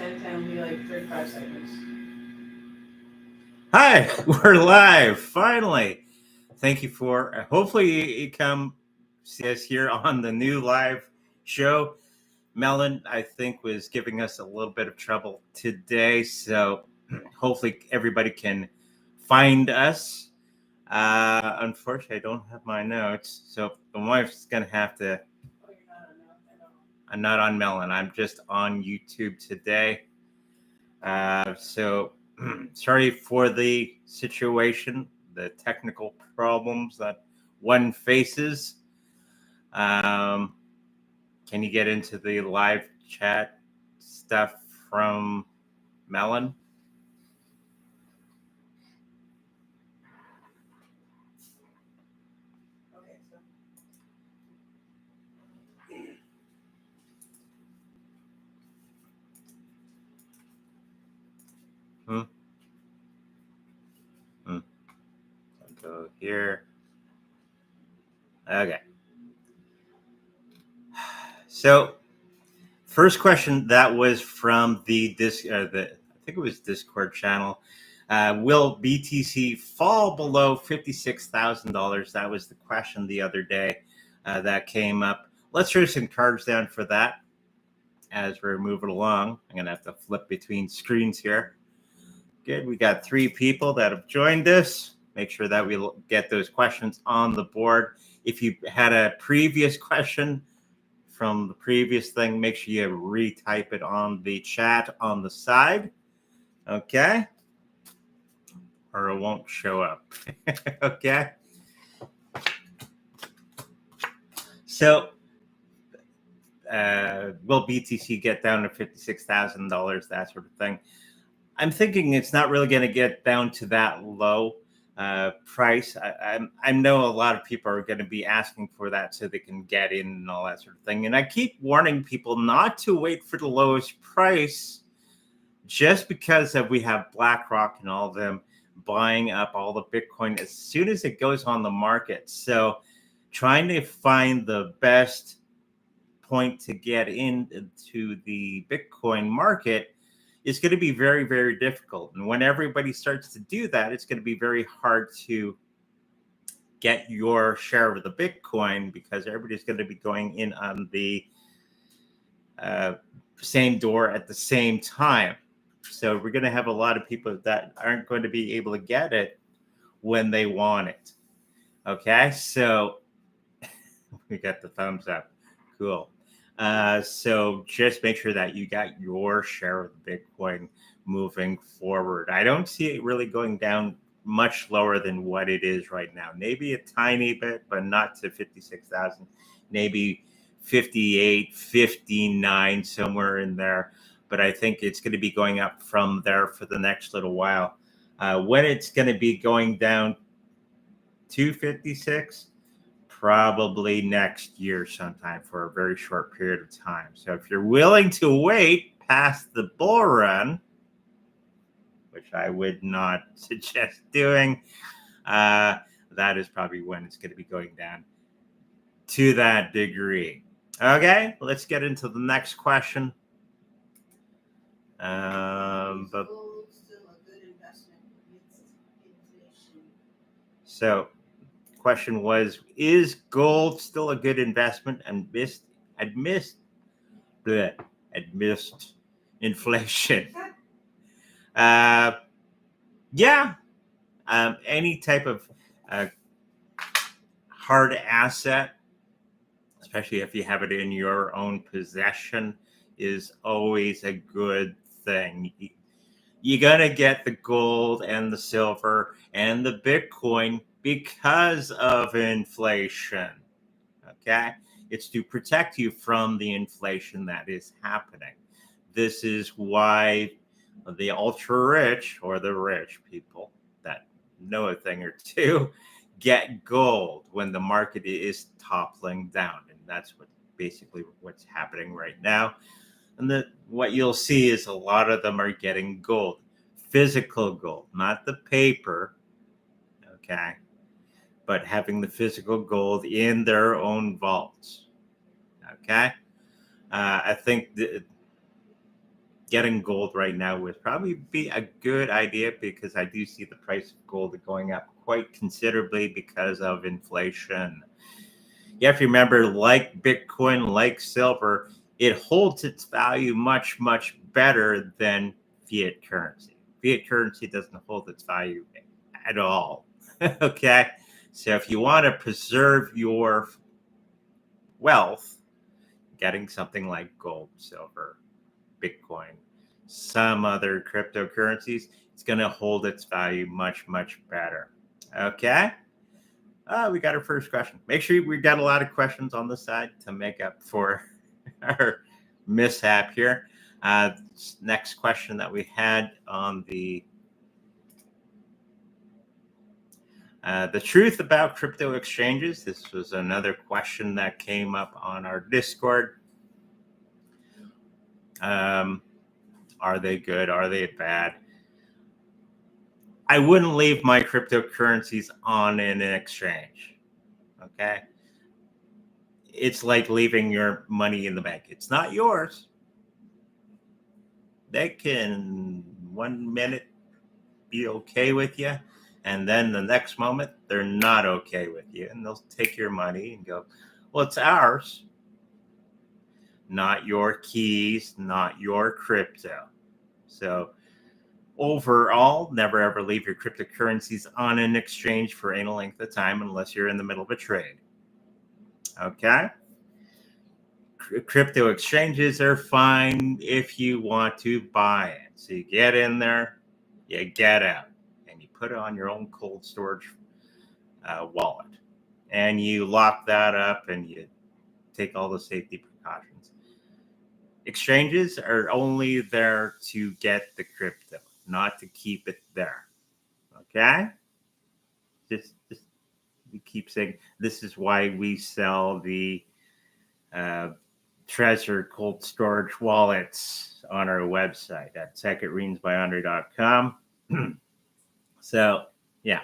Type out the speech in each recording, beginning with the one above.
10 will be like 35 seconds. Hi, we're live finally. Thank you for. Hopefully, you come see us here on the new live show. Melon, I think, was giving us a little bit of trouble today, so hopefully everybody can find us. Unfortunately, I don't have my notes, so my wife's gonna have to. Oh, you're not on now. I know. I'm not on Melon. I'm just on YouTube today. So sorry for the situation, the technical problems that one faces. Um, can you get into the live chat stuff from Melon? Okay, so. Hmm? Hmm. I'll go here. Okay. So, first question that was from the I think it was Discord channel. Will BTC fall below $56,000? That was the question the other day that came up. Let's throw some cards down for that as we're moving along. I'm going to have to flip between screens here. Good. We got 3 people that have joined us. Make sure that we get those questions on the board. If you had a previous question from the previous thing, make sure you retype it on the chat on the side. Okay. Or it won't show up. Okay. So, will BTC get down to $56,000? That sort of thing. I'm thinking it's not really going to get down to that low price. I know a lot of people are going to be asking for that so they can get in and all that sort of thing. And I keep warning people not to wait for the lowest price just because we have BlackRock and all of them buying up all the Bitcoin as soon as it goes on the market. So trying to find the best point to get into the Bitcoin market is going to be very, very difficult. And when everybody starts to do that, it's going to be very hard to get your share of the Bitcoin because everybody's going to be going in on the same door at the same time. So we're going to have a lot of people that aren't going to be able to get it when they want it. Okay, so we got the thumbs up. Cool. So just make sure that you got your share of the Bitcoin moving forward. I don't see it really going down much lower than what it is right now. Maybe a tiny bit, but not to 56,000. Maybe 58, 59, somewhere in there. But I think it's going to be going up from there for the next little while. When it's going to be going down to 56, probably next year sometime for a very short period of time. So if you're willing to wait past the bull run, which I would not suggest doing, that is probably when it's going to be going down to that degree. Okay, let's get into the next question. But Still a good investment amidst inflation. So, question was: is gold still a good investment amidst inflation? Yeah, any type of uh, hard asset, especially if you have it in your own possession, is always a good thing. You're going to get the gold and the silver and the Bitcoin because of inflation. Okay? It's to protect you from the inflation that is happening. This is why the ultra rich or the rich people that know a thing or two get gold when the market is toppling down. And that's basically what's happening right now. And what you'll see is a lot of them are getting gold, physical gold, not the paper, okay, but having the physical gold in their own vaults, okay. I think getting gold right now would probably be a good idea, because I do see the price of gold going up quite considerably because of inflation. You have to remember, like Bitcoin, like silver, it holds its value much, much better than fiat currency. Fiat currency doesn't hold its value at all. Okay. So if you want to preserve your wealth, getting something like gold, silver, Bitcoin, some other cryptocurrencies, it's going to hold its value much, much better. Okay. We got our first question. Make sure we got a lot of questions on the side to make up for our mishap here. Next question that we had on the truth about crypto exchanges. This was another question that came up on our Discord. Are they good? Are they bad? I wouldn't leave my cryptocurrencies on an exchange. Okay. It's like leaving your money in the bank. It's not yours. They can 1 minute be okay with you, and then the next moment they're not okay with you, and they'll take your money and go, well, it's ours. Not your keys, not your crypto. So overall, never ever leave your cryptocurrencies on an exchange for any length of time unless you're in the middle of a trade. Okay? Crypto exchanges are fine if you want to buy it. So you get in there, you get out, and you put it on your own cold storage wallet. And you lock that up and you take all the safety precautions. Exchanges are only there to get the crypto, not to keep it there. Okay? Just we keep saying this is why we sell the Trezor cold storage wallets on our website at secondreadsbyandre.com. So, yeah.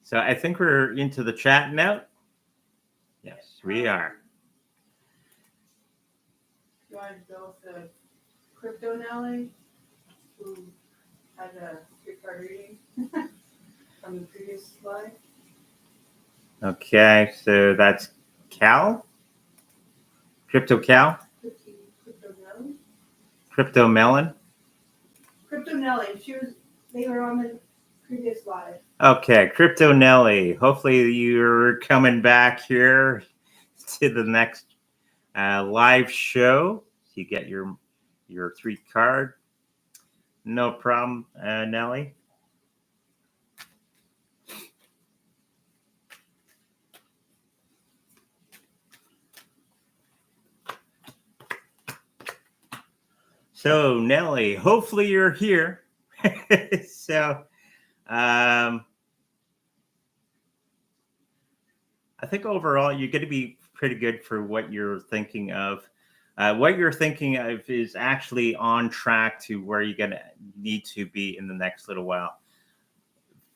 So I think we're into the chat now. Yes, we are. You want to go with the Crypto Nelly, who had a 3-card reading from the previous slide? Okay, so that's Cal? Crypto Cal? Crypto Nelly? Crypto Melon? Crypto Nelly, they were on the previous slide. Okay, Crypto Nelly. Hopefully you're coming back here to the next live show. You get your 3-card. No problem, Nelly. So Nelly, hopefully you're here. So I think overall you're going to be pretty good for what you're thinking of. What you're thinking of is actually on track to where you're going to need to be in the next little while.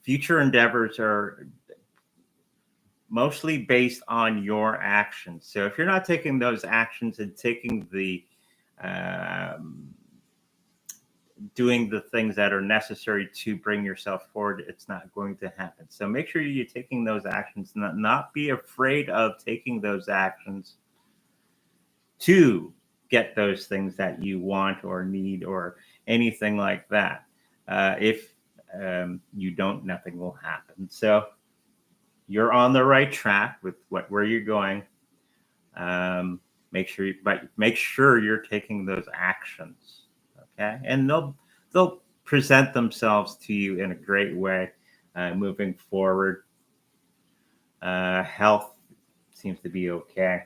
Future endeavors are mostly based on your actions. So if you're not taking those actions and taking the doing the things that are necessary to bring yourself forward, it's not going to happen. So make sure you're taking those actions, not be afraid of taking those actions to get those things that you want or need or anything like that. If you don't, nothing will happen. So you're on the right track with where you're going. Make sure you're taking those actions. Okay, and they'll present themselves to you in a great way moving forward. Health seems to be okay.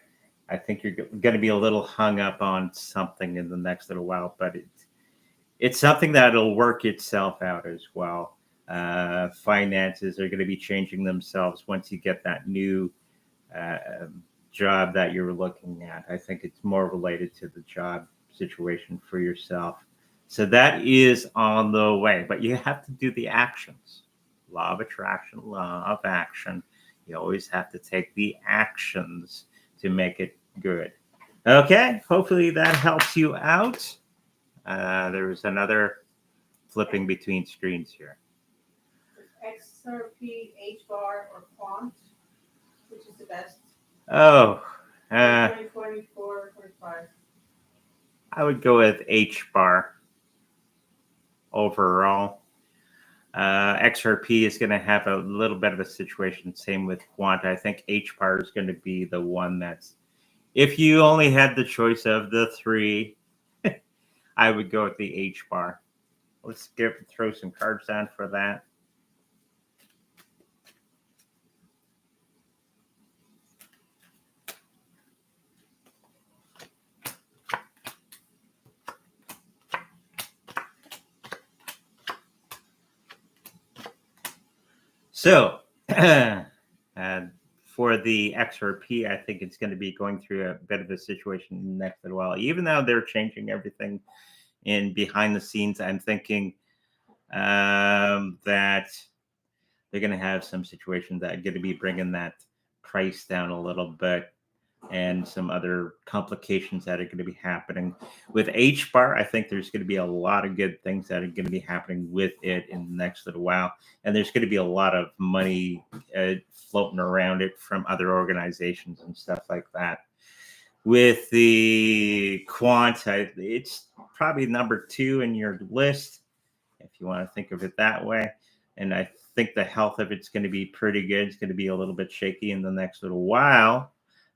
I think you're going to be a little hung up on something in the next little while, but it's something that'll work itself out as well. Finances are going to be changing themselves once you get that new job that you're looking at. I think it's more related to the job situation for yourself. So that is on the way, but you have to do the actions. Law of attraction, law of action. You always have to take the actions to make it good. Okay, hopefully that helps you out. There was another flipping between screens here. XRP, HBAR, or Quant, which is the best? Oh, 2024, 25. I would go with H bar overall. XRP is going to have a little bit of a situation. Same with Quant. I think H bar is going to be the one that's, if you only had the choice of the three, I would go with the H bar. Let's throw some cards down for that. So, for the XRP, I think it's going to be going through a bit of a situation in the next little while. Even though they're changing everything in behind the scenes, I'm thinking that they're going to have some situations that are going to be bringing that price down a little bit, and some other complications that are going to be happening with H bar. I think there's going to be a lot of good things that are going to be happening with it in the next little while, and there's going to be a lot of money floating around it from other organizations and stuff like that. With the Quant, it's probably number 2 in your list, if you want to think of it that way. And I think the health of it's going to be pretty good. It's going to be a little bit shaky in the next little while,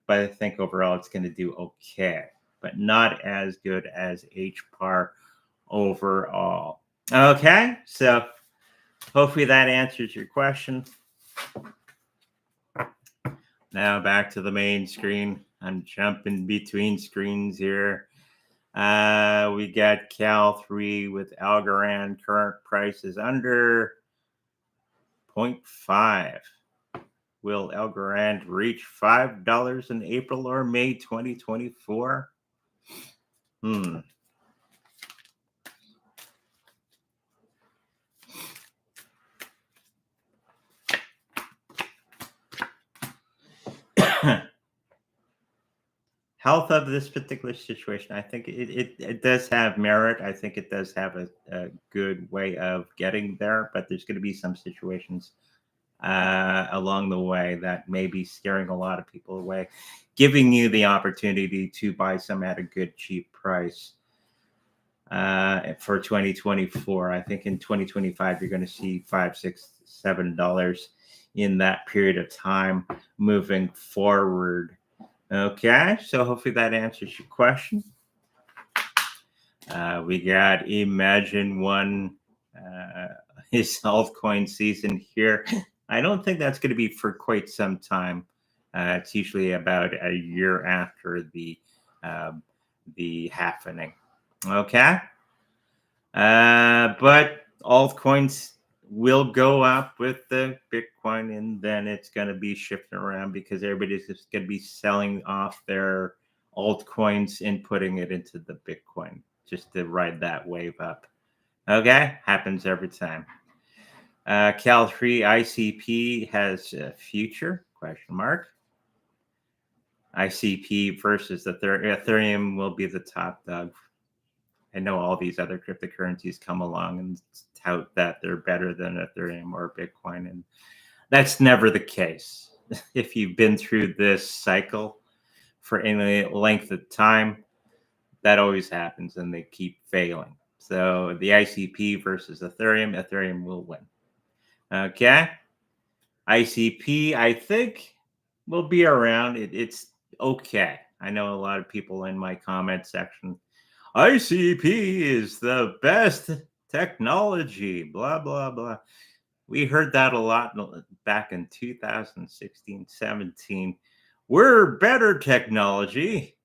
but I think overall it's going to do okay, but not as good as H bar overall. Okay, so hopefully that answers your question. Now back to the main screen. I'm jumping between screens here. We got Cal 3 with Algorand. Current price is under 0.5. Will Algorand reach $5 in April or May 2024? Health of this particular situation, I think it does have merit. I think it does have a good way of getting there, but there's going to be some situations along the way that may be scaring a lot of people away, giving you the opportunity to buy some at a good, cheap price for 2024. I think in 2025, you're going to see $5, $6, $7 in that period of time moving forward. Okay, so hopefully that answers your question. We got Imagine One, his altcoin season here. I don't think that's going to be for quite some time. It's usually about a year after the happening. Okay, but altcoins will go up with the Bitcoin, and then it's going to be shifting around because everybody's just going to be selling off their altcoins and putting it into the Bitcoin just to ride that wave up. Okay, happens every time. Cal 3 ICP has a future, question mark. ICP versus Ethereum will be the top dog. I know all these other cryptocurrencies come along and tout that they're better than Ethereum or Bitcoin, and that's never the case. If you've been through this cycle for any length of time, that always happens, and they keep failing. So the ICP versus Ethereum will win. Okay, ICP, I think, will be around. It's okay. I know a lot of people in my comment section, ICP is the best technology, blah, blah, blah. We heard that a lot back in 2016, 17. We're better technology,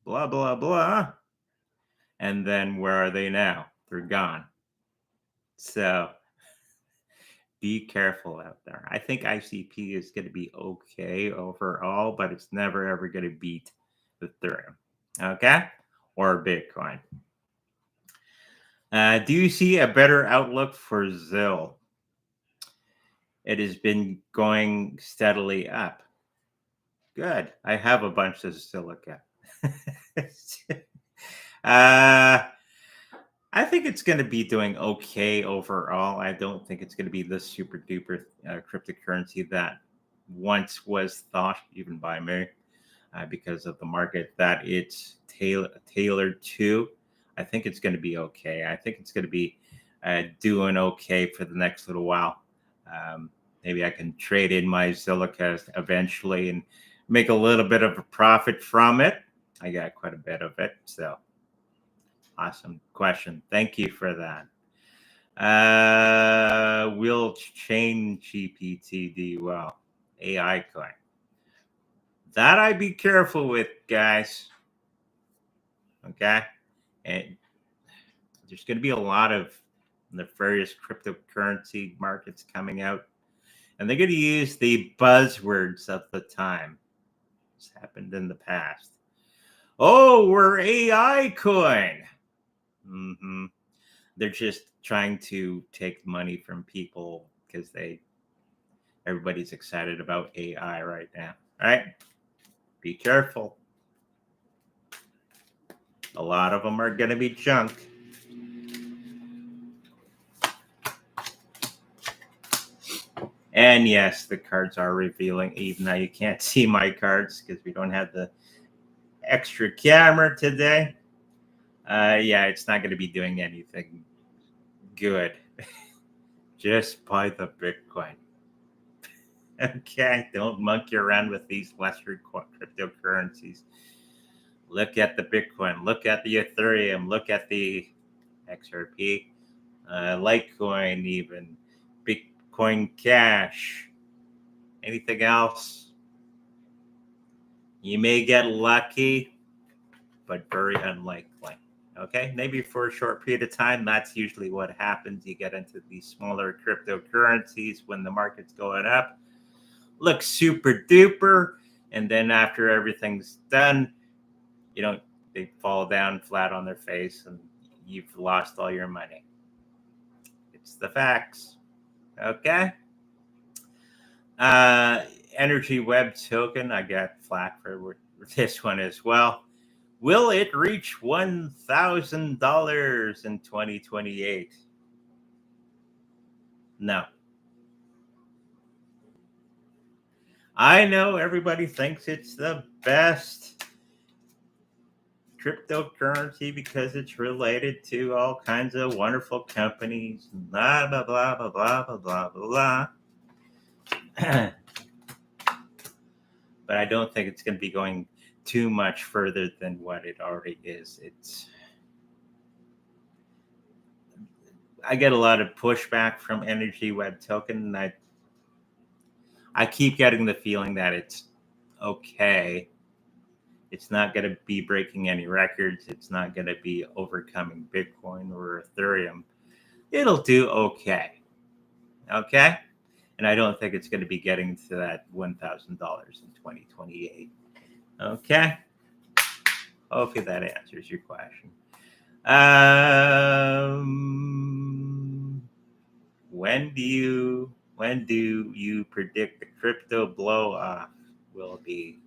blah, blah, blah. And then where are they now? They're gone. So be careful out there. I think ICP is going to be okay overall, but it's never, ever going to beat Ethereum. Okay? Or Bitcoin. Do you see a better outlook for ZIL? It has been going steadily up. Good. I have a bunch of silica. think it's going to be doing okay overall. I don't think it's going to be the super duper cryptocurrency that once was thought, even by me, because of the market that it's tailored to. I think it's going to be okay. I think it's going to be doing okay for the next little while. Maybe I can trade in my Zilliqa eventually and make a little bit of a profit from it. I got quite a bit of it. So awesome question. Thank you for that. Will chain GPT do well? AI coin. That I'd be careful with, guys. Okay. And there's going to be a lot of nefarious cryptocurrency markets coming out. And they're going to use the buzzwords of the time. It's happened in the past. Oh, we're AI coin. Mm-hmm. They're just trying to take money from people because everybody's excited about AI right now. All right? Be careful. A lot of them are going to be junk. And yes, the cards are revealing. Even now, you can't see my cards because we don't have the extra camera today. Yeah, it's not going to be doing anything good. Just buy the Bitcoin. Okay, don't monkey around with these lesser cryptocurrencies. Look at the Bitcoin, look at the Ethereum, look at the XRP, Litecoin, even Bitcoin Cash. Anything else? You may get lucky, but very unlikely. Okay, maybe for a short period of time, that's usually what happens. You get into these smaller cryptocurrencies when the market's going up, looks super duper, and then after everything's done, they fall down flat on their face and you've lost all your money. It's the facts. Okay. Energy Web token, I got flack for this one as well. Will it reach $1,000 in 2028? No. I know everybody thinks it's the best cryptocurrency because it's related to all kinds of wonderful companies. Blah, blah, blah, blah, blah, blah, blah, blah. But I don't think it's going to be going too much further than what it already is. I get a lot of pushback from Energy Web Token, and I keep getting the feeling that it's okay. It's not going to be breaking any records. It's not going to be overcoming Bitcoin or Ethereum. It'll do okay. Okay? And I don't think it's going to be getting to that $1,000 in 2028. Okay? Hopefully that answers your question. When do you predict the crypto blow off will be?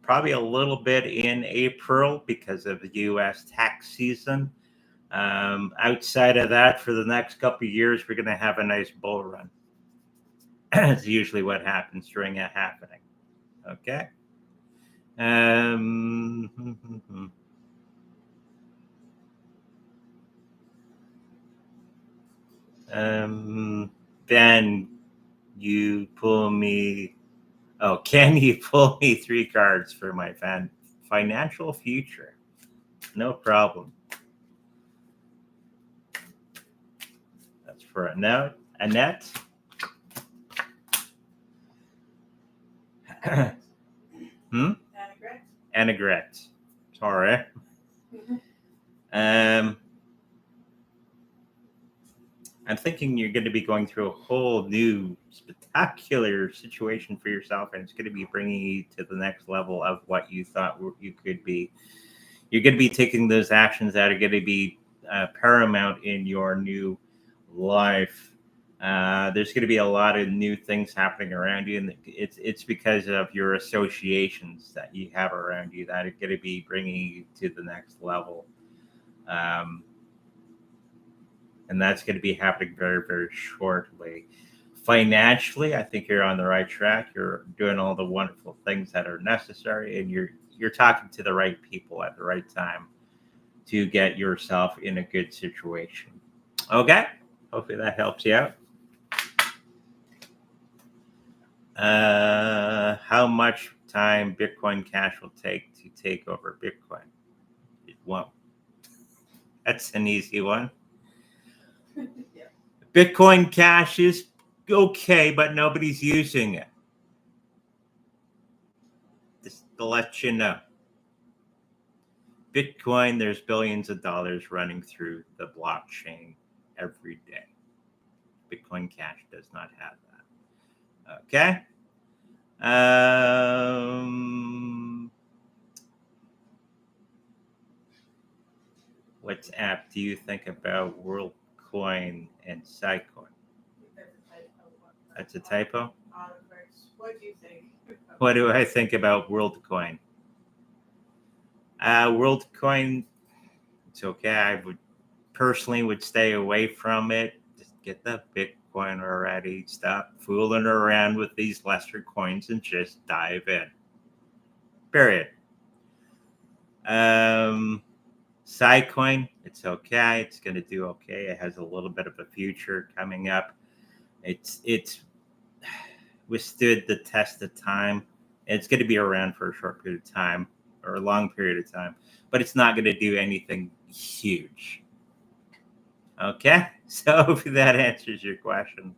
Probably a little bit in April because of the U.S. tax season. Outside of that, for the next couple of years, we're going to have a nice bull run. It's usually what happens during a happening. Okay. Ben, you pull me. Oh, can you pull me 3 cards for my financial future? No problem. That's for Annette. Annegret. Sorry. I'm thinking you're going to be going through a whole new spectacular situation for yourself, and it's going to be bringing you to the next level of what you thought you could be. You're going to be taking those actions that are going to be paramount in your new life. There's going to be a lot of new things happening around you, and it's because of your associations that you have around you that are going to be bringing you to the next level. Um, and that's going to be happening very, very shortly. Financially, I think you're on the right track. You're doing all the wonderful things that are necessary, and you're talking to the right people at the right time to get yourself in a good situation. Okay, hopefully that helps you out. How much time Bitcoin Cash will take to take over Bitcoin? It won't. That's an easy one. Yeah. Bitcoin Cash is okay, but nobody's using it. Just to let you know. Bitcoin, there's billions of dollars running through the blockchain every day. Bitcoin Cash does not have that. Okay. What app do you think about WorldCoin and Scicoin? That's a typo? What do you think? What do I think about WorldCoin? WorldCoin, it's okay. I would personally would stay away from it. Just get the Bitcoin already. Stop fooling around with these lesser coins and just dive in. Period. Scicoin, it's okay. It's going to do okay. It has a little bit of a future coming up. It's withstood the test of time. It's going to be around for a short period of time or a long period of time, but it's not going to do anything huge. Okay, so hopefully that answers your question.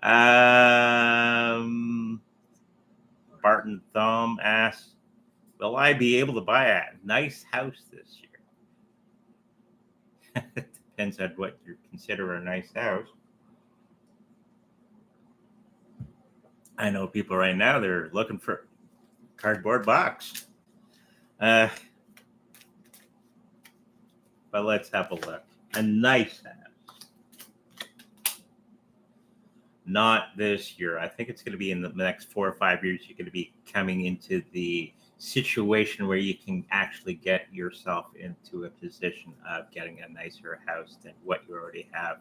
Barton Thumb asks, will I be able to buy a nice house this year? It depends on what you consider a nice house. I know people right now, they're looking for a cardboard box. But let's have a look. A nice house. Not this year. I think it's going to be in the next 4 or 5 years. You're going to be coming into the situation where you can actually get yourself into a position of getting a nicer house than what you already have.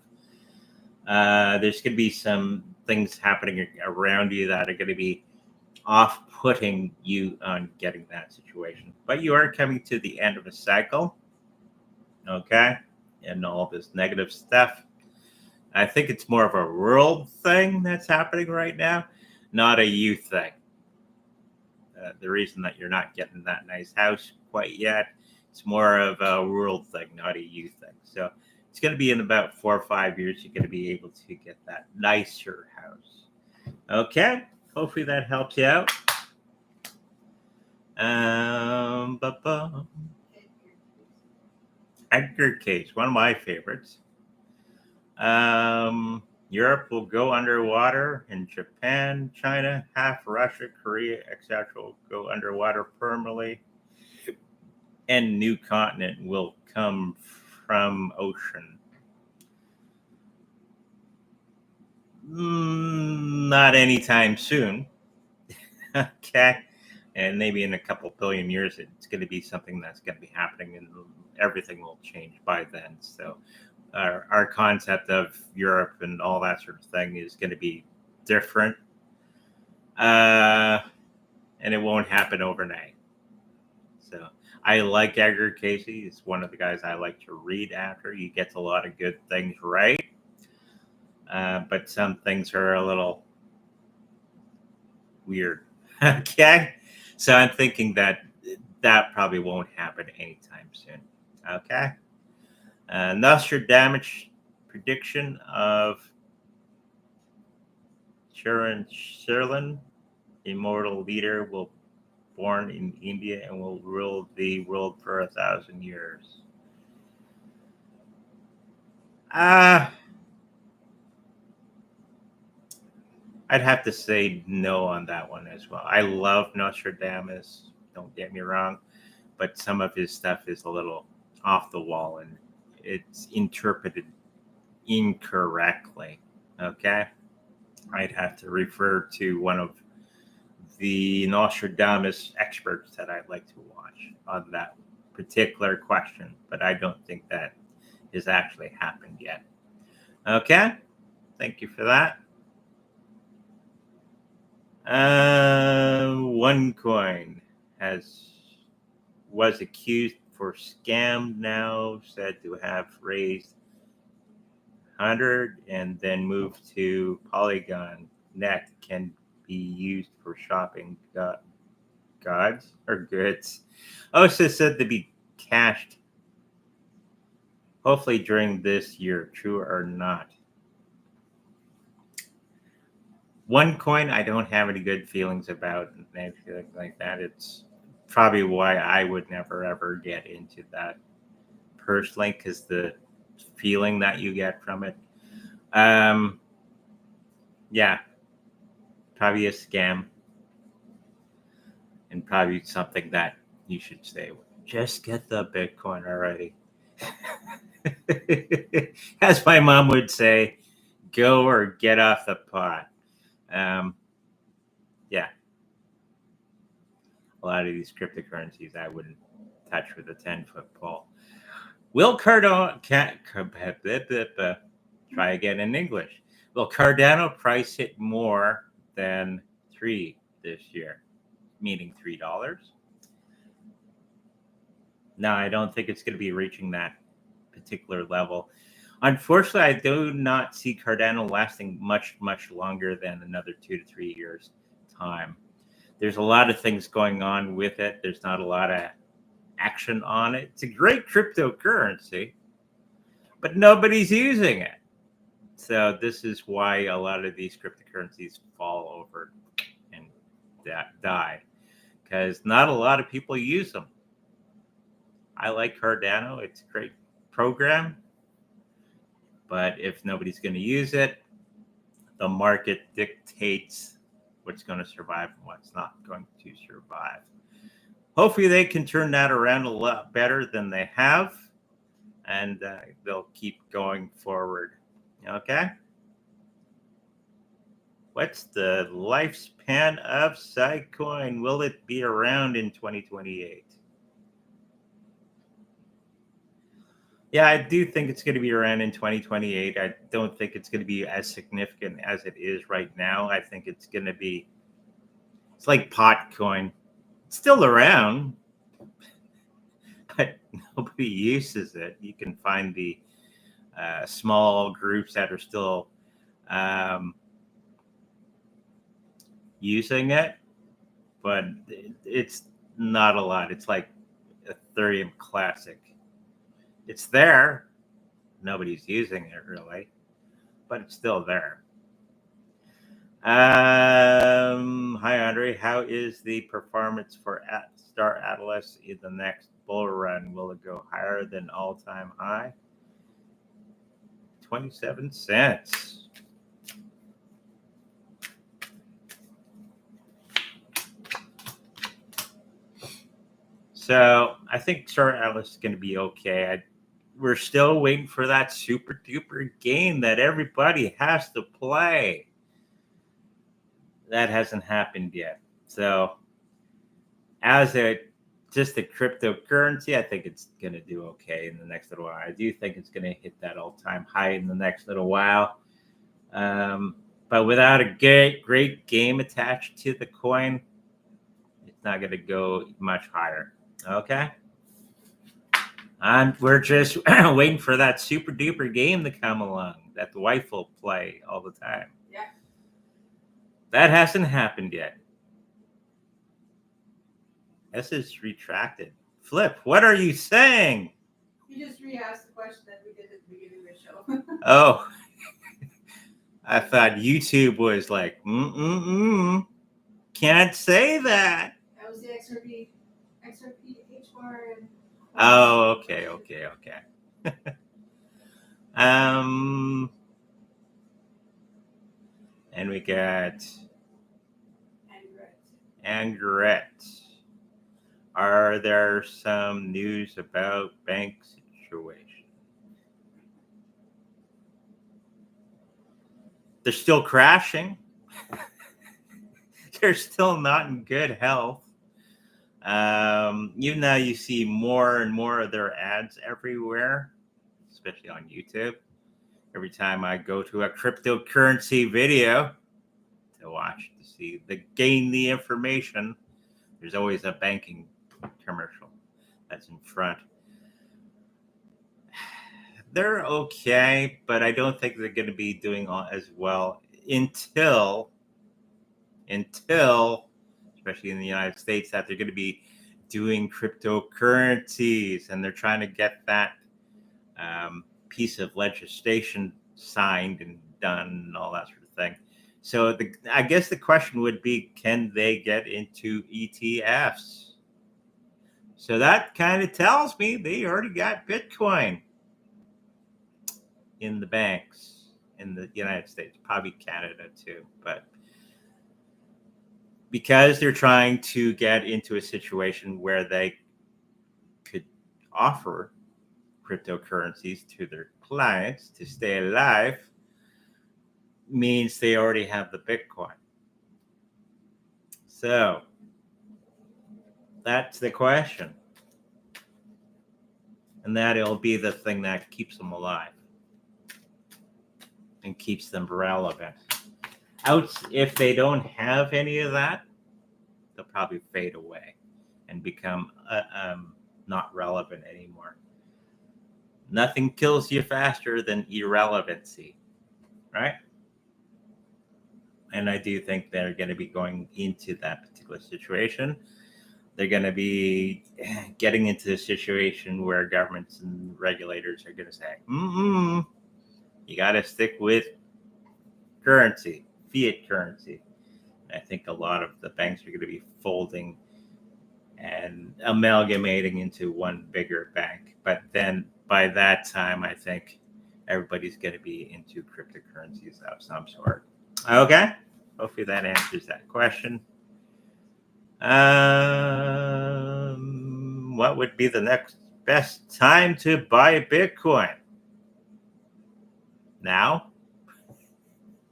There's going to be some things happening around you that are going to be off-putting you on getting that situation. But you are coming to the end of a cycle, okay? And all this negative stuff. I think it's more of a world thing that's happening right now, not a you thing. The reason that you're not getting that nice house quite yet, it's more of a world thing, not a you thing. So it's going to be in about 4 or 5 years, you're going to be able to get that nicer house. Okay, hopefully that helps you out. Edgar Cayce, one of my favorites. Europe will go underwater, and Japan, China, half Russia, Korea, etc. will go underwater permanently, and new continent will come from ocean. Not anytime soon. Okay. And maybe in a couple billion years, it's going to be something that's going to be happening, and everything will change by then. So our concept of Europe and all that sort of thing is going to be different. And it won't happen overnight. So I like Edgar Cayce. He's one of the guys I like to read after. He gets a lot of good things right. But some things are a little weird. Okay. So I'm thinking that probably won't happen anytime soon. Okay. Nostradamus prediction of Sharon Sherlin, immortal leader, will born in India and will rule the world for 1,000 years. I'd have to say no on that one as well. I love Nostradamus, don't get me wrong, but some of his stuff is a little off the wall and it's interpreted incorrectly. Okay. I'd have to refer to one of the Nostradamus experts that I'd like to watch on that particular question, but I don't think that has actually happened yet. Okay, thank you for that. OneCoin was accused for scam, now said to have raised 100 and then moved to Polygon. Net can be used for shopping goods. Also said to be cashed hopefully during this year. True or not? OneCoin, I don't have any good feelings about anything like that. It's probably why I would never ever get into that personally, because the feeling that you get from it. Yeah, probably a scam, and probably something that you should say, just get the Bitcoin already. As my mom would say, go or get off the pot. Yeah. A lot of these cryptocurrencies I wouldn't touch with a 10-foot pole. Will Cardano, try again in English. Will Cardano price hit more than 3 this year? Meaning $3? No, I don't think it's going to be reaching that particular level. Unfortunately, I do not see Cardano lasting much longer than another 2 to 3 years time. There's a lot of things going on with it. There's not a lot of action on it. It's a great cryptocurrency, but nobody's using it. So this is why a lot of these cryptocurrencies fall over and die, because not a lot of people use them. I like Cardano. It's a great program. But if nobody's going to use it, the market dictates what's going to survive and what's not going to survive. Hopefully they can turn that around a lot better than they have, and they'll keep going forward. Okay? What's the lifespan of Sitecoin? Will it be around in 2028? Yeah, I do think it's going to be around in 2028. I don't think it's going to be as significant as it is right now. I think it's going to be, it's like Potcoin. It's still around, but nobody uses it. You can find the small groups that are still using it, but it's not a lot. It's like Ethereum Classic. It's there. Nobody's using it really, but it's still there. Hi, Andre. How is the performance for Star Atlas in the next bull run? Will it go higher than all-time high? 27 cents. So I think Star Atlas is going to be okay. We're still waiting for that super duper game that everybody has to play. That hasn't happened yet. So as just a cryptocurrency, I think it's going to do okay in the next little while. I do think it's going to hit that all-time high in the next little while. But without a great game attached to the coin, it's not going to go much higher. Okay? And we're just waiting for that super duper game to come along that the wife will play all the time. Yeah. That hasn't happened yet. This is retracted. Flip, what are you saying? You just re-asked the question that we did at the beginning of the show. Oh, I thought YouTube was like, can't say that. That was the XRP H-bar. Oh, okay. And we got Angret. Are there some news about bank situation? They're still crashing. They're still not in good health. You see more and more of their ads everywhere, especially on YouTube. Every time I go to a cryptocurrency video to watch to gain the information, there's always a banking commercial that's in front. They're okay, but I don't think they're going to be doing as well until, especially in the United States, that they're going to be doing cryptocurrencies, and they're trying to get that piece of legislation signed and done and all that sort of thing. So I guess the question would be, can they get into ETFs? So that kind of tells me they already got Bitcoin in the banks in the United States, probably Canada too. But because they're trying to get into a situation where they could offer cryptocurrencies to their clients to stay alive, means they already have the Bitcoin. So that's the question. And that'll be the thing that keeps them alive and keeps them relevant. If they don't have any of that, they'll probably fade away and become not relevant anymore. Nothing kills you faster than irrelevancy, right? And I do think they're going to be going into that particular situation. They're going to be getting into a situation where governments and regulators are going to say, you got to stick with currency, fiat currency. And I think a lot of the banks are going to be folding and amalgamating into one bigger bank. But then by that time, I think everybody's going to be into cryptocurrencies of some sort. Okay. Hopefully that answers that question. What would be the next best time to buy Bitcoin? Now?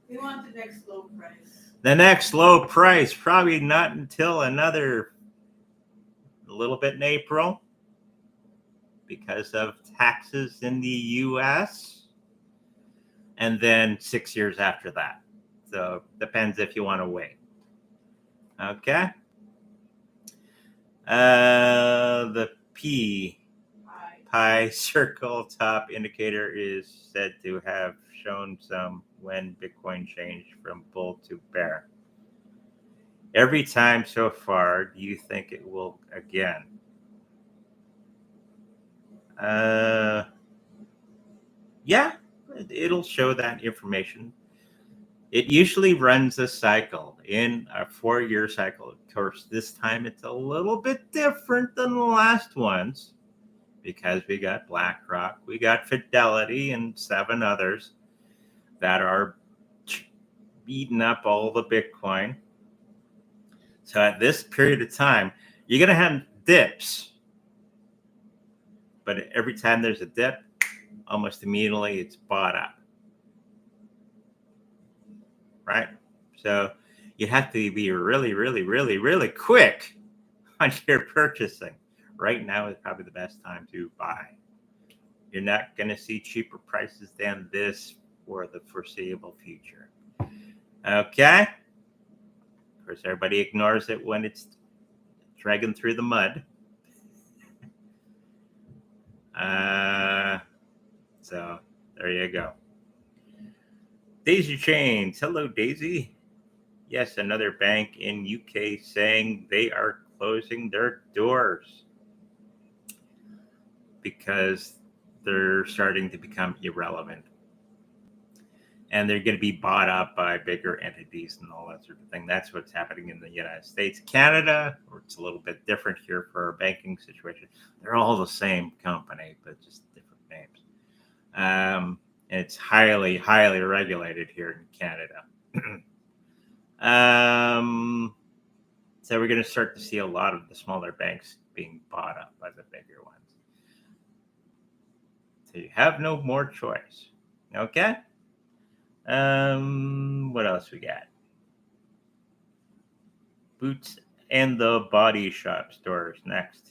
We want the next low price. The next low price, probably not until a little bit in April because of taxes in the US, and then 6 years after that. So depends if you want to wait. Okay. The pi circle top indicator is said to have shown some when Bitcoin changed from bull to bear. Every time so far, do you think it will again? Yeah, it'll show that information. It usually runs a cycle in a 4-year cycle. Of course, this time it's a little bit different than the last ones because we got BlackRock, we got Fidelity, and 7 others that are beating up all the Bitcoin. So at this period of time, you're going to have dips. But every time there's a dip, almost immediately it's bought up. Right? So you have to be really, really, really, really quick on your purchasing. Right now is probably the best time to buy. You're not going to see cheaper prices than this for the foreseeable future. Okay? Of course, everybody ignores it when it's dragging through the mud. So there you go. Daisy Chains. Hello, Daisy. Yes, another bank in UK saying they are closing their doors because they're starting to become irrelevant. And they're going to be bought up by bigger entities and all that sort of thing. That's what's happening in the United States. Canada, or it's a little bit different here for our banking situation. They're all the same company, but just different names. And it's highly, highly regulated here in Canada. So we're going to start to see a lot of the smaller banks being bought up by the bigger ones. So you have no more choice. Okay? What else we got? Boots and the Body Shop stores next.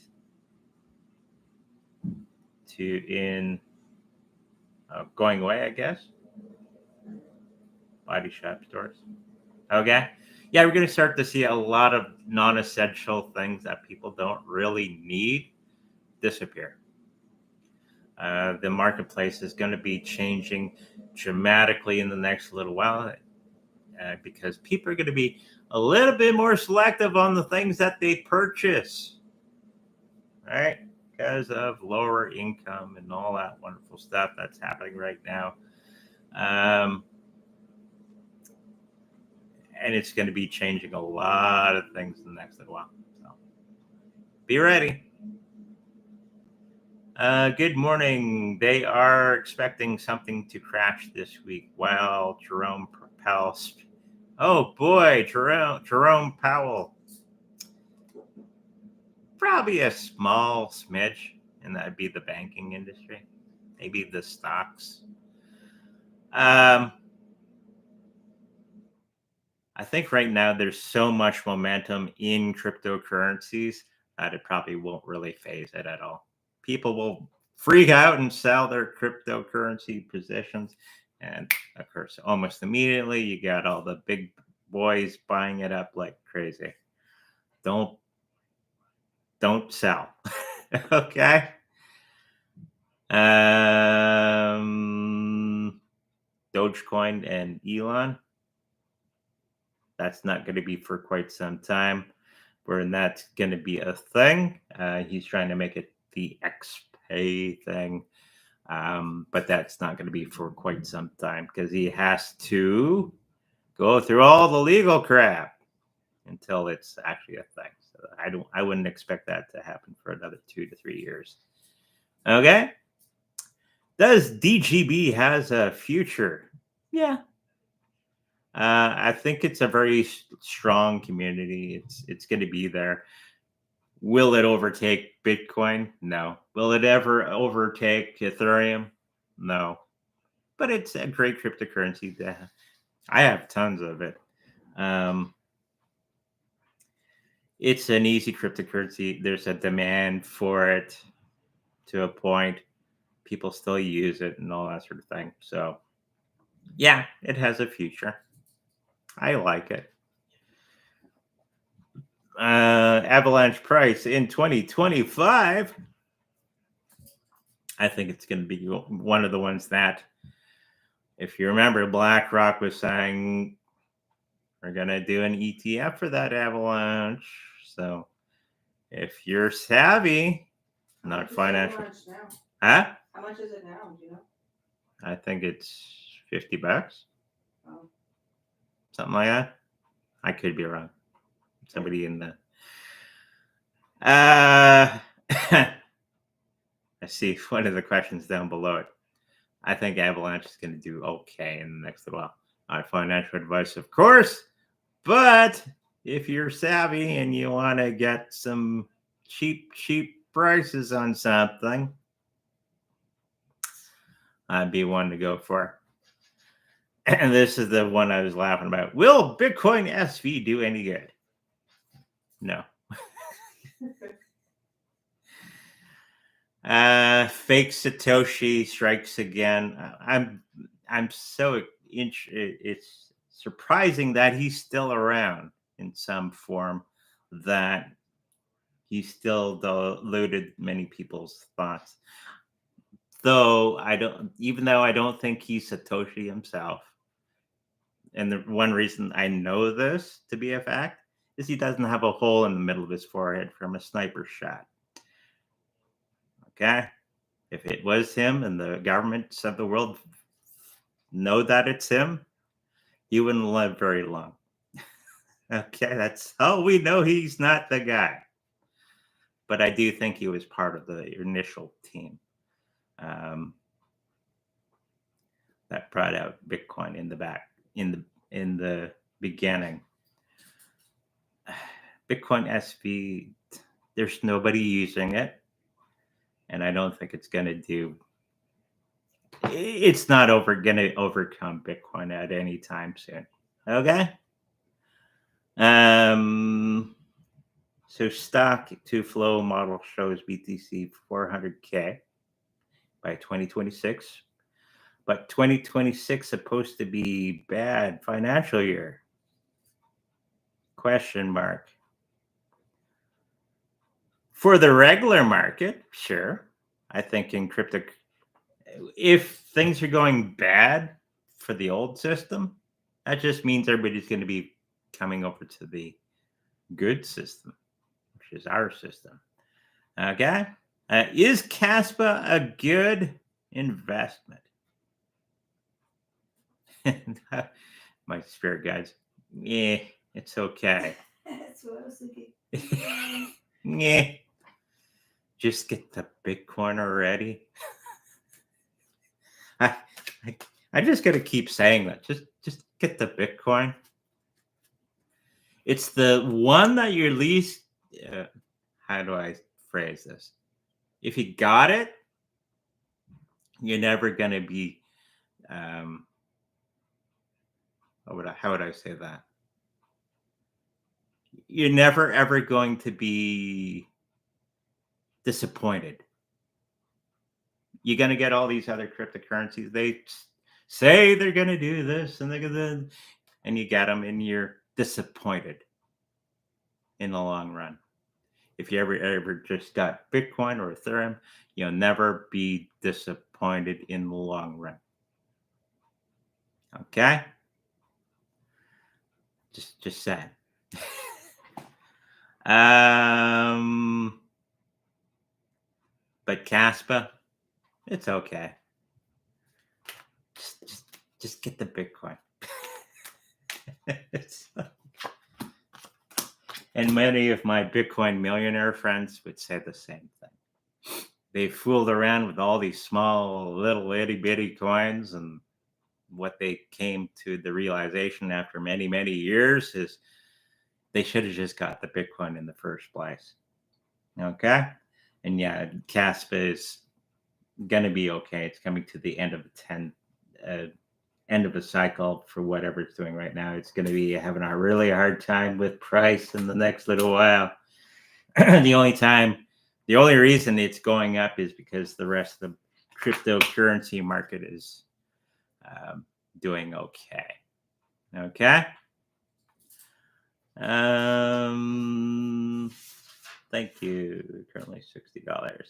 Going away, I guess. Body Shop stores. Okay. Yeah, we're going to start to see a lot of non-essential things that people don't really need disappear. The marketplace is going to be changing dramatically in the next little while because people are going to be a little bit more selective on the things that they purchase, right? Because of lower income and all that wonderful stuff that's happening right now. And it's going to be changing a lot of things in the next little while. So be ready. Good morning. They are expecting something to crash this week while Jerome Powell. Oh boy, Jerome Powell. Probably a small smidge, and that'd be the banking industry, maybe the stocks. I think right now there's so much momentum in cryptocurrencies that it probably won't really phase it at all. People will freak out and sell their cryptocurrency positions. And of course, almost immediately, you got all the big boys buying it up like crazy. Don't sell. Okay. Dogecoin and Elon. That's not going to be for quite some time. Where that's going to be a thing. He's trying to make it the XPay thing. But that's not going to be for quite some time because he has to go through all the legal crap until it's actually a thing. So I wouldn't expect that to happen for another 2 to 3 years. Okay. Does DGB has a future? Yeah. I think it's a very strong community. It's going to be there. Will it overtake Bitcoin? No. Will it ever overtake Ethereum? No. But it's a great cryptocurrency. I have tons of it. It's an easy cryptocurrency. There's a demand for it to a point. People still use it and all that sort of thing. So, yeah, it has a future. I like it. Avalanche price in 2025. I think it's going to be one of the ones that, if you remember, BlackRock was saying we're going to do an ETF for that Avalanche. So if you're savvy, not financial. Huh? How much is it now? Do you know? I think it's $50. Oh. Something like that. I could be wrong. Somebody in the I see one of the questions down below it. I think Avalanche is going to do okay in the next little while. Not financial advice, of course, but if you're savvy and you want to get some cheap prices on something, I'd be one to go for. And this is the one I was laughing about. Will Bitcoin SV do any good? No. Fake Satoshi strikes again. I'm so it's surprising that he's still around in some form, that he still diluted many people's thoughts. Though I don't think he's Satoshi himself. And the one reason I know this to be a fact is he doesn't have a hole in the middle of his forehead from a sniper shot. Okay? If it was him and the governments of the world know that it's him, he wouldn't live very long. Okay, that's how we know he's not the guy. But I do think he was part of the initial team that brought out Bitcoin in the beginning. Bitcoin SV, there's nobody using it, and I don't think it's going to do. It's not going to overcome Bitcoin at any time soon. Okay. So stock to flow model shows BTC 400K by 2026. But 2026 supposed to be bad financial year? Question mark. For the regular market, sure. I think in crypto, if things are going bad for the old system, that just means everybody's going to be coming over to the good system, which is our system. Okay. Is Caspa a good investment? My spirit guides. Yeah, it's okay. That's what I was thinking. Yeah. Just get the Bitcoin already. I just got to keep saying that. Just get the Bitcoin. It's the one that you're least. How do I phrase this? If you got it, you're never going to be. How would I say that? You're never ever going to be disappointed. You're going to get all these other cryptocurrencies. They say they're going to do this and they're going to, and you get them and you're disappointed in the long run. If you ever just got Bitcoin or Ethereum, you'll never be disappointed in the long run. Okay? Just saying. But Caspa, it's okay. Just get the Bitcoin. And many of my Bitcoin millionaire friends would say the same thing. They fooled around with all these small little itty bitty coins, and what they came to the realization after many, many years is they should have just got the Bitcoin in the first place. Okay? And yeah, Caspa is going to be okay. It's coming to the end of end of a cycle for whatever it's doing right now. It's going to be having a really hard time with price in the next little while. The only reason it's going up is because the rest of the cryptocurrency market is doing okay. Okay. Thank you. Currently $60.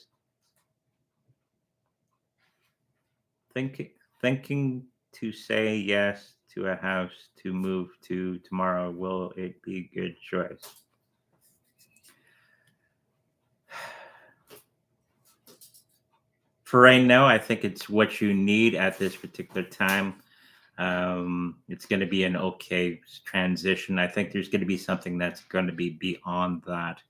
Thinking to say yes to a house to move to tomorrow. Will it be a good choice? For right now, I think it's what you need at this particular time. It's going to be an okay transition. I think there's going to be something that's going to be beyond that.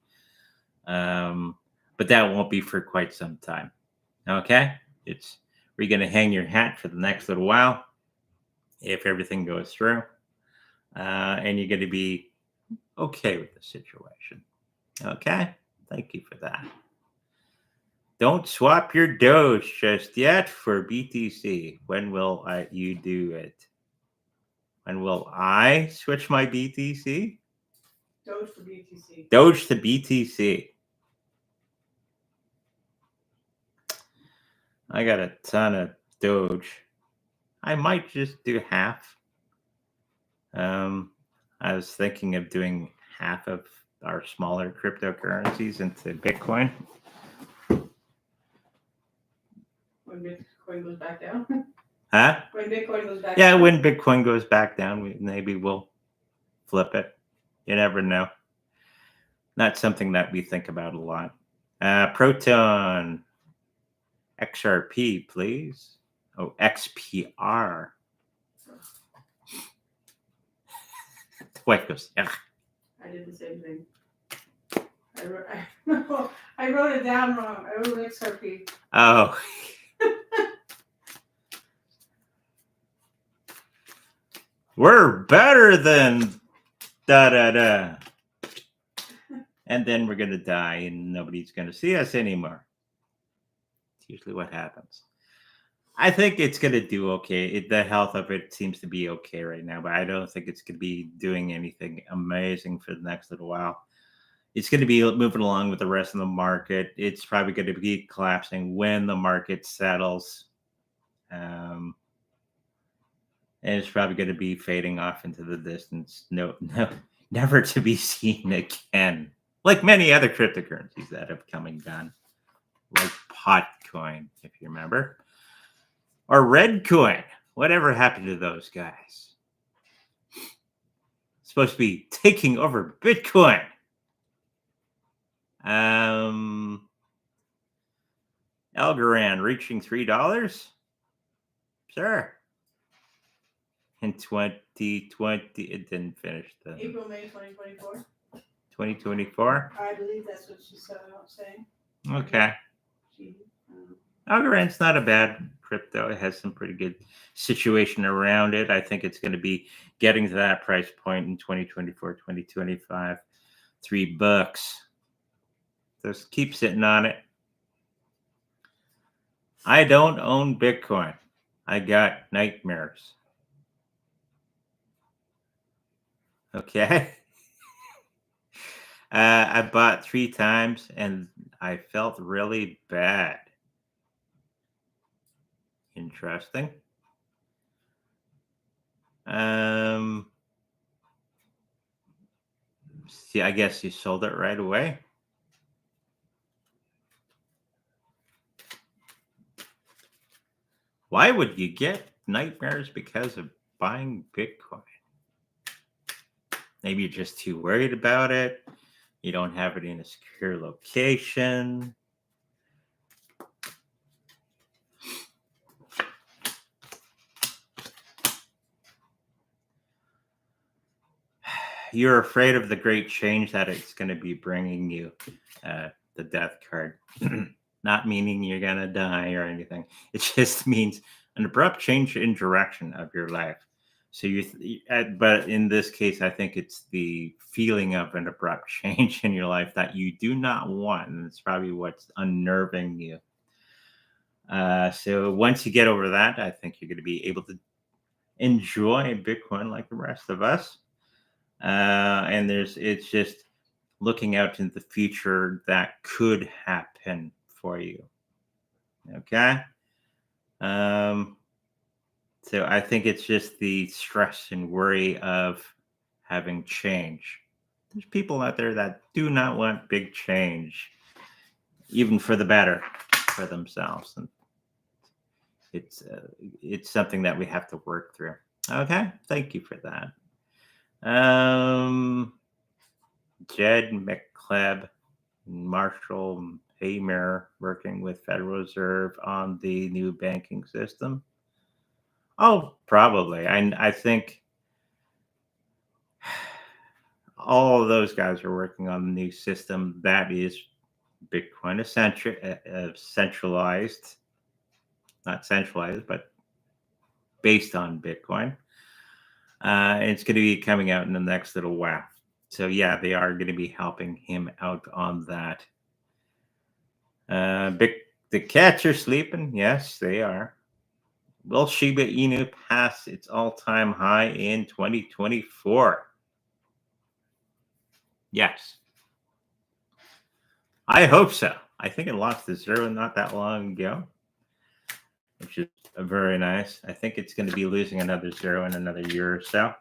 But that won't be for quite some time. Okay? We're going to hang your hat for the next little while if everything goes through. And you're going to be okay with the situation. Okay? Thank you for that. Don't swap your Doge just yet for BTC. When will you do it? When will I switch my BTC? Doge for BTC. Doge to BTC. I got a ton of Doge. I might just do half. I was thinking of doing half of our smaller cryptocurrencies into Bitcoin. When Bitcoin goes back down? Huh? When Bitcoin goes back Yeah, down? when Bitcoin goes back down, maybe we'll flip it. You never know. Not something that we think about a lot. Proton XRP, please. Oh, XPR. The wife goes, yeah. I did the same thing. I wrote it down wrong. I wrote XRP. Oh. We're better than da-da-da. And then we're going to die and nobody's going to see us anymore. It's usually what happens. I think it's going to do okay. The health of it seems to be okay right now, but I don't think it's going to be doing anything amazing for the next little while. it's going to be moving along with the rest of the market. It's probably going to be collapsing when the market settles. And it's probably going to be fading off into the distance. No, never to be seen again. Like many other cryptocurrencies that have come and gone, like Potcoin, if you remember, or Redcoin. Whatever happened to those guys? Supposed to be taking over Bitcoin. Algorand reaching $3. Sure. In 2020, it didn't finish the April, May 2024. 2024. I believe that's what she's saying. Okay. She, Algorand's not a bad crypto. It has some pretty good situation around it. I think it's going to be getting to that price point in 2024, 2025. $3. Just keep sitting on it. I don't own Bitcoin. I got nightmares. Okay. I bought 3 times and I felt really bad. Interesting. See, I guess you sold it right away. Why would you get nightmares because of buying Bitcoin? Maybe you're just too worried about it. You don't have it in a secure location. You're afraid of the great change that it's going to be bringing you, the death card. Not meaning you're going to die or anything. It just means an abrupt change in direction of your life. So but in this case, I think it's the feeling of an abrupt change in your life that you do not want. And it's probably what's unnerving you. So once you get over that, I think you're going to be able to enjoy Bitcoin like the rest of us. And it's just looking out into the future that could happen for you. Okay. So I think it's just the stress and worry of having change. There's people out there that do not want big change, even for the better for themselves. And it's something that we have to work through. Okay. Thank you for that. Jed McCleb, Marshall Hamer working with Federal Reserve on the new banking system. Oh, probably. I think all of those guys are working on the new system that is Bitcoin centralized, not centralized, but based on Bitcoin. It's going to be coming out in the next little while. So yeah, they are going to be helping him out on that. The cats are sleeping. Yes, they are. Will Shiba Inu pass its all-time high in 2024? Yes. I hope so. I think it lost to zero not that long ago, which is very nice. I think it's going to be losing another zero in another year or so.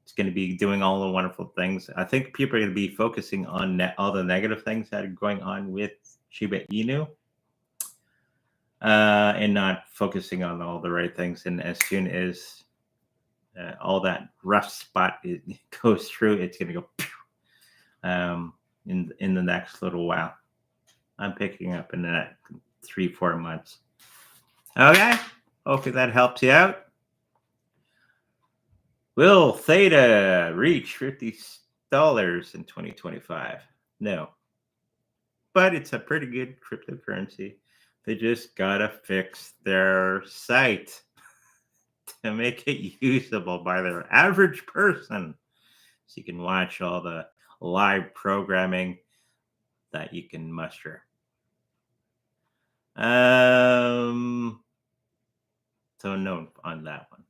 It's going to be doing all the wonderful things. I think people are going to be focusing on all the negative things that are going on with Shiba Inu, and not focusing on all the right things. And as soon as all that rough spot goes through, it's going to go in the next little while. I'm picking up in that 3-4 months. Okay, hopefully that helps you out. Will Theta reach $50 in 2025? No. But it's a pretty good cryptocurrency. They just gotta fix their site to make it usable by their average person. So you can watch all the live programming that you can muster. So no on that one.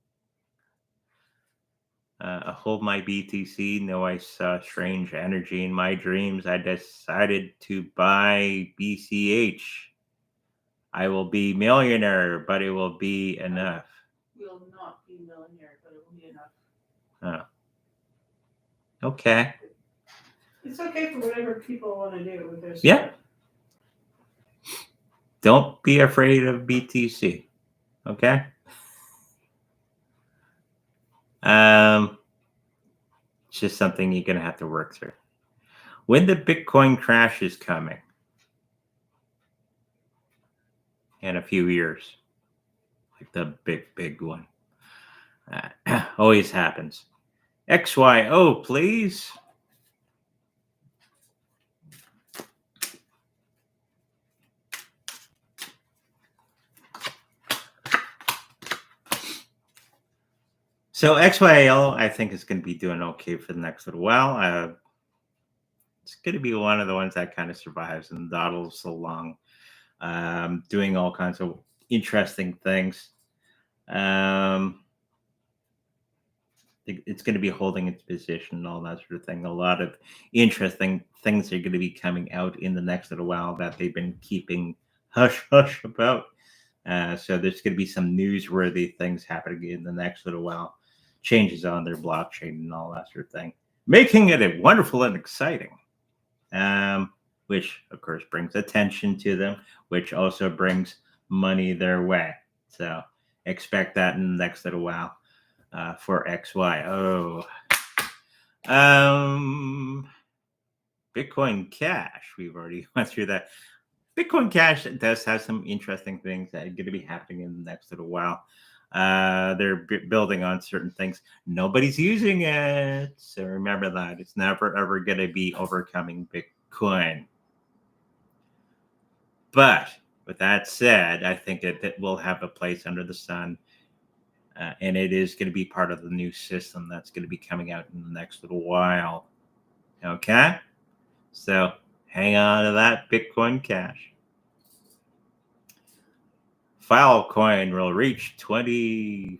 I hold my BTC. No, I saw strange energy in my dreams. I decided to buy BCH. I will be millionaire, but it will be enough. Will not be millionaire, but it will be enough. Okay. It's okay for whatever people want to do with their stuff. Yeah. Don't be afraid of BTC. Okay. It's just something you're gonna have to work through. When the Bitcoin crash is coming in a few years, like the big one, always happens. XYO, please. So XYL, I think, is going to be doing okay for the next little while. It's going to be one of the ones that kind of survives and dawdles along, doing all kinds of interesting things. It's going to be holding its position and all that sort of thing. A lot of interesting things are going to be coming out in the next little while that they've been keeping hush hush about. So there's going to be some newsworthy things happening in the next little while, changes on their blockchain and all that sort of thing, making it wonderful and exciting. Which of course brings attention to them, which also brings money their way. So expect that in the next little while. For XYO. Bitcoin Cash. We've already went through that. Bitcoin Cash does have some interesting things that are going to be happening in the next little while. They're building on certain things. Nobody's using it. So remember that. It's never, ever going to be overcoming Bitcoin. But with that said, I think it will have a place under the sun. And it is going to be part of the new system that's going to be coming out in the next little while. Okay? So hang on to that Bitcoin Cash. Filecoin will reach $250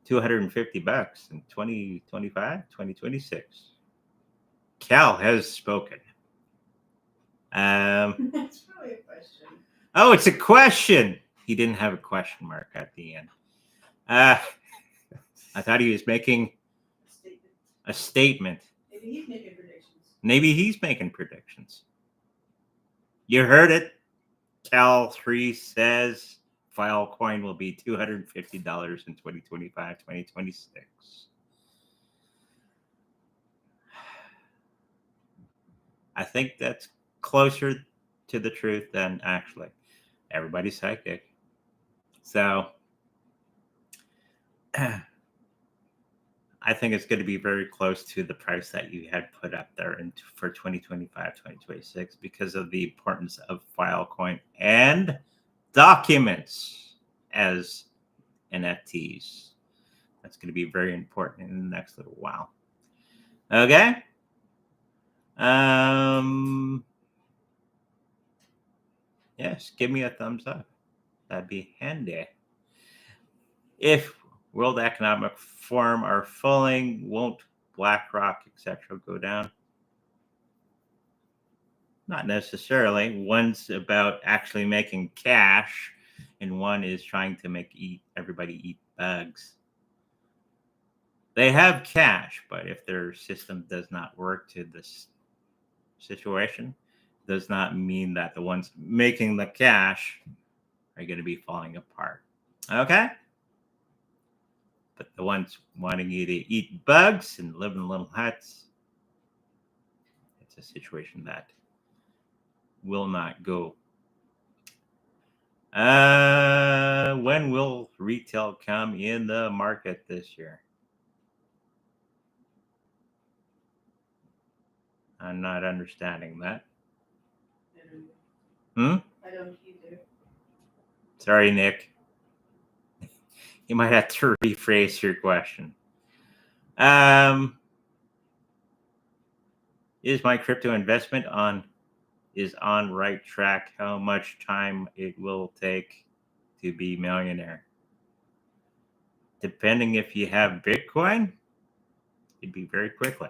in 2025, 2026. Cal has spoken. That's really a question. Oh, it's a question. He didn't have a question mark at the end. I thought he was making a statement. Maybe he's making predictions. Maybe he's making predictions. You heard it. Cal 3 says Filecoin will be $250 in 2025, 2026. I think that's closer to the truth than actually. Everybody's psychic. So I think it's going to be very close to the price that you had put up there for 2025, 2026 because of the importance of Filecoin and documents as NFTs. That's going to be very important in the next little while. Okay? Yes, give me a thumbs up. That'd be handy. If World Economic Forum are falling, won't BlackRock, etc., go down? Not necessarily. One's about actually making cash, and one is trying to make everybody eat bugs. They have cash, but if their system does not work to this situation, does not mean that the ones making the cash are going to be falling apart. Okay? But the ones wanting you to eat bugs and live in little huts, it's a situation that will not go. When will retail come in the market this year? I'm not understanding that. I don't either. Sorry, Nick. You might have to rephrase your question. Is my crypto investment on right track? How much time it will take to be millionaire? Depending if you have Bitcoin It'd be very quickly.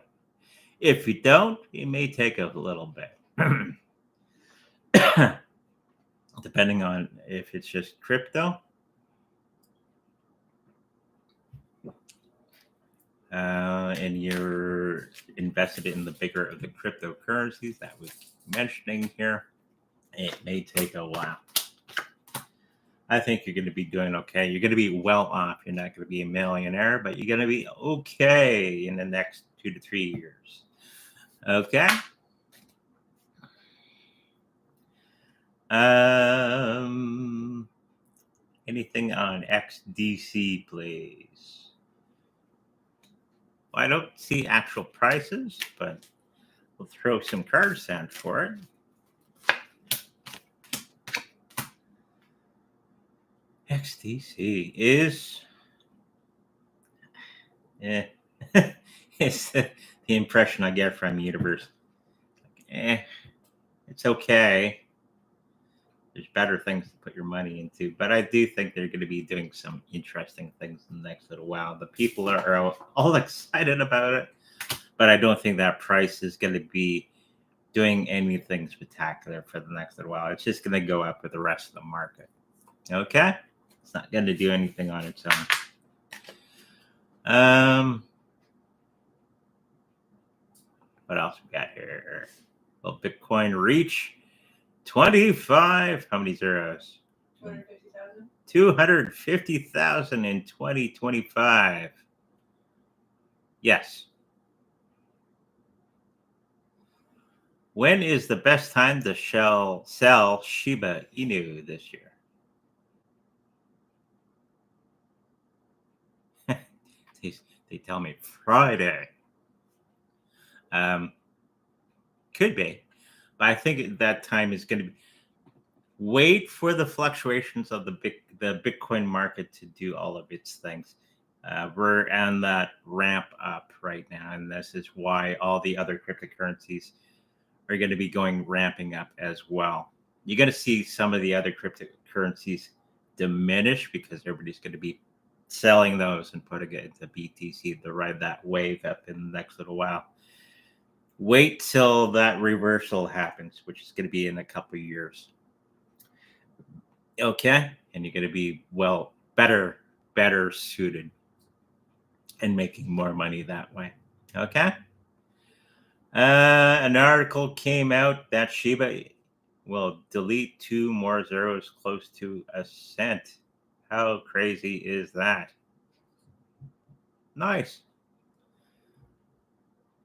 If you don't, it may take a little bit. Depending on if it's just crypto. And you're invested in the bigger of the cryptocurrencies that we're mentioning here, it may take a while. I think you're going to be doing okay. You're going to be well off. You're not going to be a millionaire, but you're going to be okay in the next 2 to 3 years. Okay. Anything on XDC, please? Well, I don't see actual prices, but we'll throw some card sound for it. XDC is, it's the impression I get from Universe. It's okay. There's better things to put your money into, but I do think they're going to be doing some interesting things in the next little while. The people are all excited about it, but I don't think that price is going to be doing anything spectacular for the next little while. It's just going to go up with the rest of the market. Okay? It's not going to do anything on its own. What else we got here? Well, Bitcoin reach 25. How many zeros? 250,000. 250,000 in 2025. Yes. When is the best time to sell Shiba Inu this year? They tell me Friday. Could be, but I think that time is going to be. Wait for the fluctuations of the Bitcoin market to do all of its things. We're on that ramp up right now, and this is why all the other cryptocurrencies are going to be ramping up as well. You're going to see some of the other cryptocurrencies diminish because everybody's going to be selling those and putting it into BTC to ride that wave up in the next little while. Wait till that reversal happens, which is going to be in a couple of years. Okay? And you're going to be, better suited and making more money that way. Okay? An article came out that Shiba will delete 2 more zeros close to a cent. How crazy is that? Nice.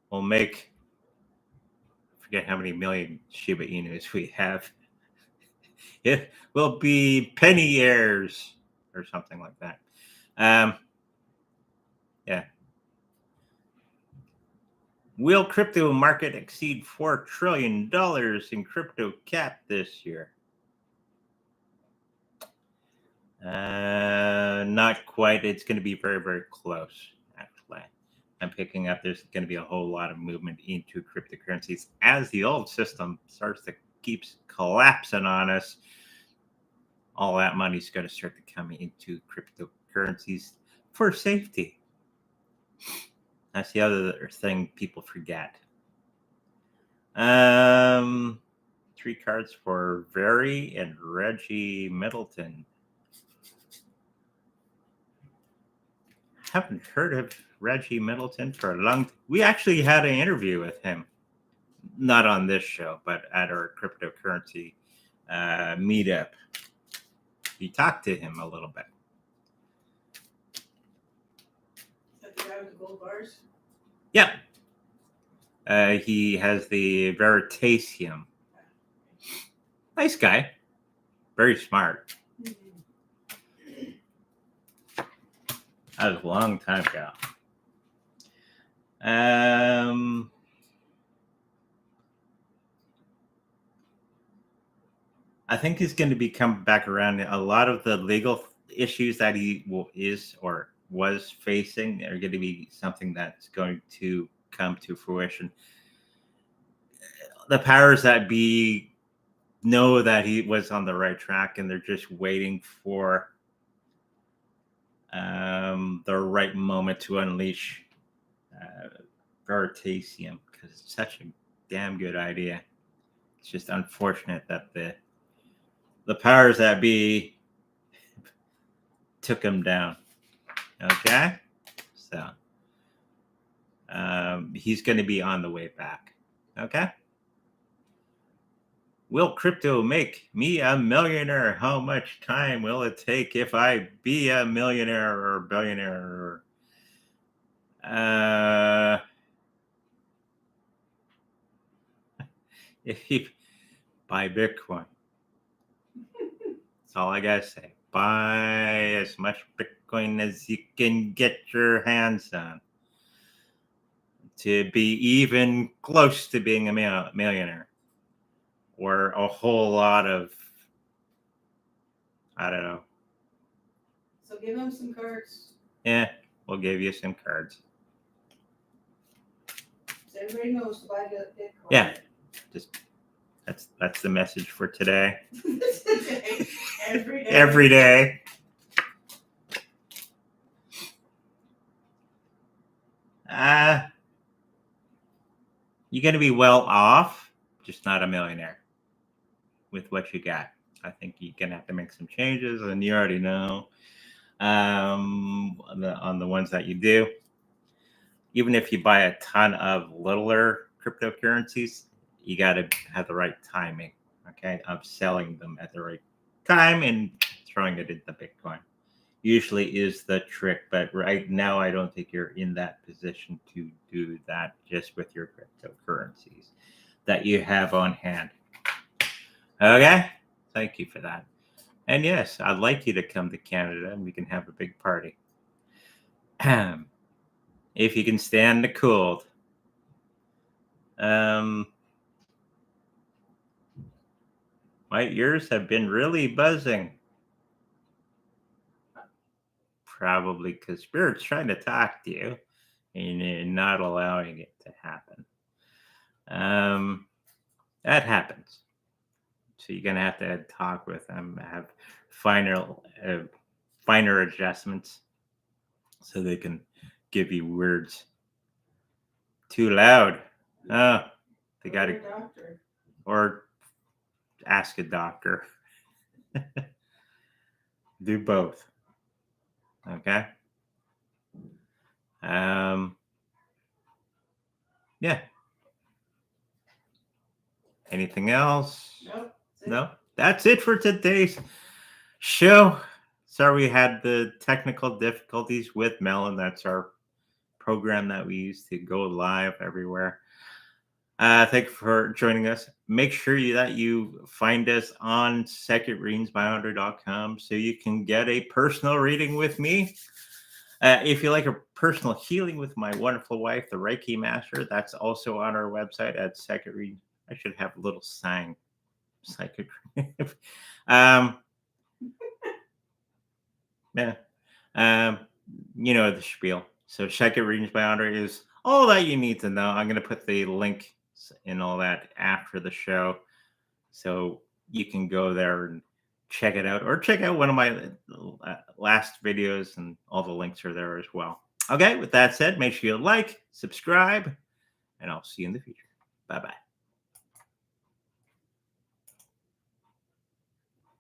We'll make, I forget how many million Shiba Inus we have. It will be penny heirs or something like that. Yeah. Will crypto market exceed $4 trillion in crypto cap this year? Not quite. It's going to be very, very close, actually. I'm picking up there's going to be a whole lot of movement into cryptocurrencies as the old system starts to keeps collapsing on us. All that money is going to start to come into cryptocurrencies for safety. That's the other thing people forget. 3 cards for Very and Reggie Middleton. Haven't heard of Reggie Middleton for a long time. We actually had an interview with him, not on this show, but at our cryptocurrency meetup. We talked to him a little bit. Is that the guy with the gold bars? Yeah. He has the Veritasium. Nice guy. Very smart. That was a long time ago. I think he's going to be coming back around. A lot of the legal issues that he was facing are going to be something that's going to come to fruition. The powers that be know that he was on the right track, and they're just waiting for the right moment to unleash Veritasium, because it's such a damn good idea. It's just unfortunate that the powers that be took him down. Okay, so he's going to be on the way back. Okay. Will crypto make me a millionaire? How much time will it take if I be a millionaire or billionaire? If you buy Bitcoin, that's all I gotta say. Buy as much Bitcoin as you can get your hands on to be even close to being a millionaire, or a whole lot of, I don't know. So give him some cards. Yeah, we'll give you some cards. So everybody knows to buy the Bitcoin. Yeah, just that's the message for today. Every day. Every day. You're going to be well off, just not a millionaire with what you got. I think you're going to have to make some changes, and you already know on the ones that you do. Even if you buy a ton of littler cryptocurrencies, you got to have the right timing, okay, of selling them at the right time and throwing it into Bitcoin. Usually is the trick, but right now I don't think you're in that position to do that just with your cryptocurrencies that you have on hand. Okay, thank you for that. And yes, I'd like you to come to Canada and we can have a big party. If you can stand the cold. My ears have been really buzzing. Probably because Spirit's trying to talk to you and you're not allowing it to happen. That happens. So you're going to have to talk with them, have finer adjustments so they can give you words. Too loud. Oh, they got to, or ask a doctor. Do both. Okay. Yeah. Anything else? Nope. No. That's it for today's show. Sorry we had the technical difficulties with Melon. That's our program that we use to go live everywhere. Thank you for joining us. Make sure that you find us on secondreadingsbyonder.com so you can get a personal reading with me. If you like a personal healing with my wonderful wife, the Reiki Master, that's also on our website at Second Reading. I should have a little sign. Psychic. Yeah. You know the spiel. So Second Readings by Andre is all that you need to know. I'm going to put the link and all that after the show, so you can go there and check it out, or check out one of my last videos, and all the links are there as well. Okay, with that said, make sure you like, subscribe, and I'll see you in the future. Bye-bye.